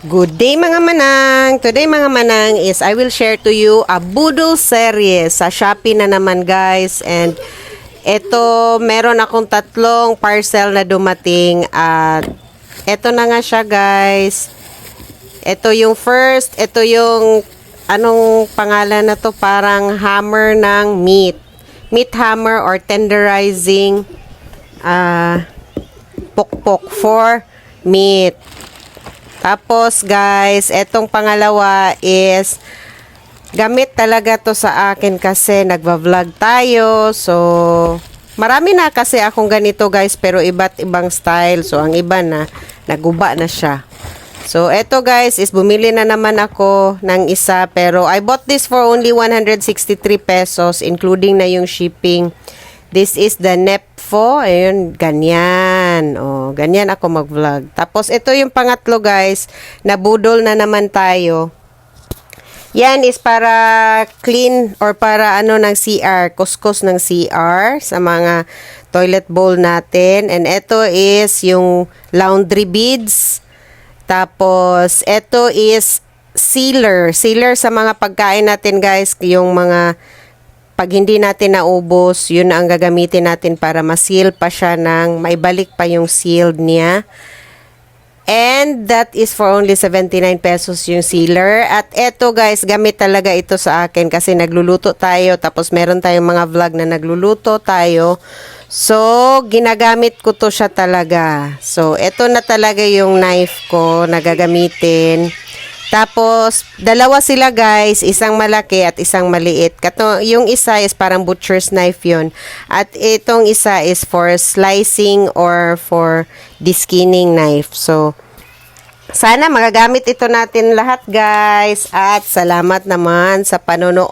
Good day mga manang! Today mga manang is I will share to you a Budol series sa Shopee na naman guys. And ito meron akong tatlong parcel na dumating at ito na nga siya guys. Ito yung first, ito yung anong pangalan na to, parang hammer ng meat. Meat hammer or tenderizing pokpok for meat. Tapos guys, etong pangalawa is gamit talaga to sa akin kasi nagva-vlog tayo. So, marami na kasi akong ganito guys pero iba't ibang style. So, ang iba na, naguba na siya. So, eto guys is bumili na naman ako ng isa pero I bought this for only 163 pesos including na yung shipping. This is the Nepfo. Ayun, ganyan. O, ganyan ako mag-vlog. Tapos, ito yung pangatlo, guys. Nabudol na naman tayo. Yan is para clean or para ano ng CR. Kuskus ng CR sa mga toilet bowl natin. And ito is yung laundry beads. Tapos, ito is sealer. Sealer sa mga pagkain natin, guys. Yung mga pag hindi natin naubos, yun ang gagamitin natin para ma-seal pa siya ng maibalik pa yung sealed niya. And that is for only 79 pesos yung sealer. At eto guys, gamit talaga ito sa akin kasi nagluluto tayo. Tapos meron tayong mga vlog na nagluluto tayo. So, ginagamit ko to siya talaga. So, eto na talaga yung knife ko na gagamitin. Tapos, dalawa sila guys, isang malaki at isang maliit. Yung isa is parang butcher's knife yun. At itong isa is for slicing or for deskinning knife. So, sana magagamit ito natin lahat guys. At salamat naman sa panonood.